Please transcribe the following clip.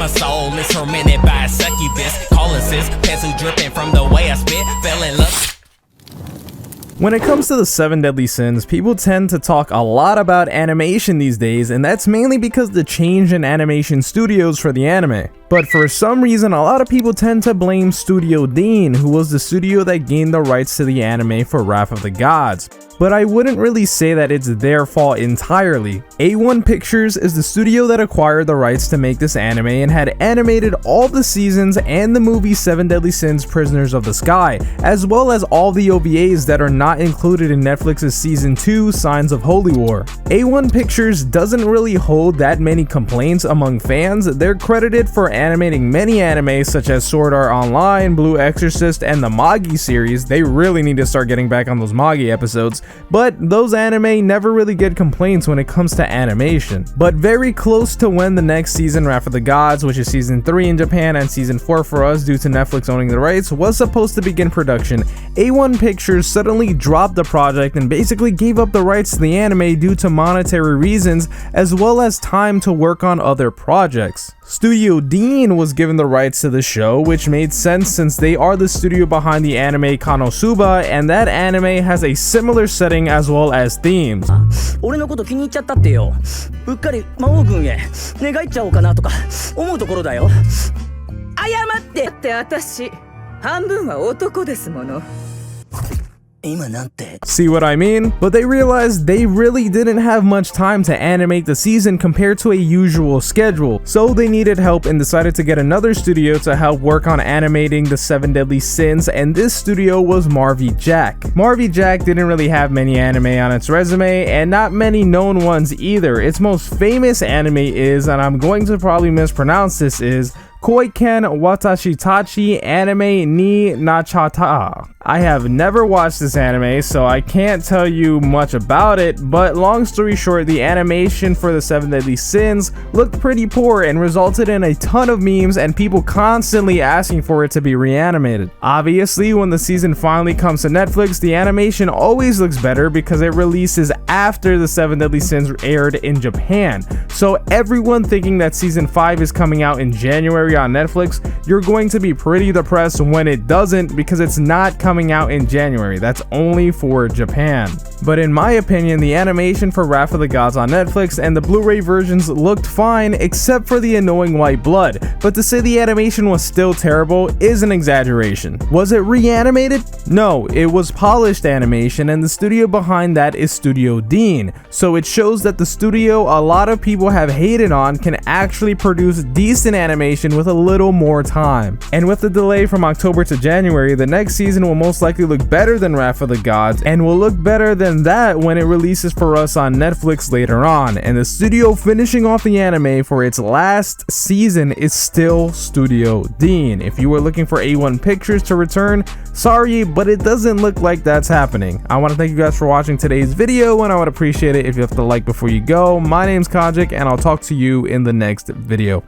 my soul is tormented by a succubus. Calling sis, pencil dripping from the way I spit. Fell in love. When it comes to the 7 deadly sins, people tend to talk a lot about animation these days, and that's mainly because the change in animation studios for the anime. But for some reason, a lot of people tend to blame Studio Dean, who was the studio that gained the rights to the anime for Wrath of the Gods. But I wouldn't really say that it's their fault entirely. A1 Pictures is the studio that acquired the rights to make this anime and had animated all the seasons and the movie 7 Deadly Sins Prisoners of the Sky, as well as all the OVAs that are not included in Netflix's Season 2 Signs of Holy War. A1 Pictures doesn't really hold that many complaints among fans. They're credited for animating many anime such as Sword Art Online, Blue Exorcist, and the Magi series. They really need to start getting back on those Magi episodes. But those anime never really get complaints when it comes to animation. But very close to when the next season, Wrath of the Gods, which is season 3 in Japan and season 4 for us due to Netflix owning the rights, was supposed to begin production, A1 Pictures suddenly dropped the project and basically gave up the rights to the anime due to monetary reasons, as well as time to work on other projects. Studio Dean was given the rights to the show, which made sense since they are the studio behind the anime Konosuba, and that anime has a similar setting as well as themes. 俺のこと気に入っちゃったってよ。うっかり魔王軍へ願いっちゃおうかなとか思うところだよ。謝ってって私半分は男ですもの。 See what I mean? But they realized they really didn't have much time to animate the season compared to a usual schedule, so they needed help and decided to get another studio to help work on animating the 7 Deadly Sins, and this studio was Marvy Jack. Marvy Jack didn't really have many anime on its resume, and not many known ones either. Its most famous anime is, and I'm going to probably mispronounce this, is Koiken Watashi Tachi Anime ni Nachata. I have never watched this anime, so I can't tell you much about it, but long story short, the animation for the 7 Deadly Sins looked pretty poor and resulted in a ton of memes and people constantly asking for it to be reanimated. Obviously, when the season finally comes to Netflix, the animation always looks better because it releases after the 7 Deadly Sins aired in Japan. So everyone thinking that season 5 is coming out in January on Netflix, you're going to be pretty depressed when it doesn't, because it's not coming out in January. That's only for Japan. But in my opinion, the animation for Wrath of the Gods on Netflix and the Blu-ray versions looked fine except for the annoying white blood. But to say the animation was still terrible is an exaggeration. Was it reanimated? No, it was polished animation, and the studio behind that is Studio Dean. So it shows that the studio a lot of people have hated on can actually produce decent animation with a little more time. And with the delay from October to January, the next season will most likely look better than Wrath of the Gods, and will look better than that when it releases for us on Netflix later on. And the studio finishing off the anime for its last season is still Studio Dean. If you were looking for A1 Pictures to return, sorry, but it doesn't look like that's happening. I want to thank you guys for watching today's video, and I would appreciate it if you have to like before you go. My name's Kajik, and I'll talk to you in the next video.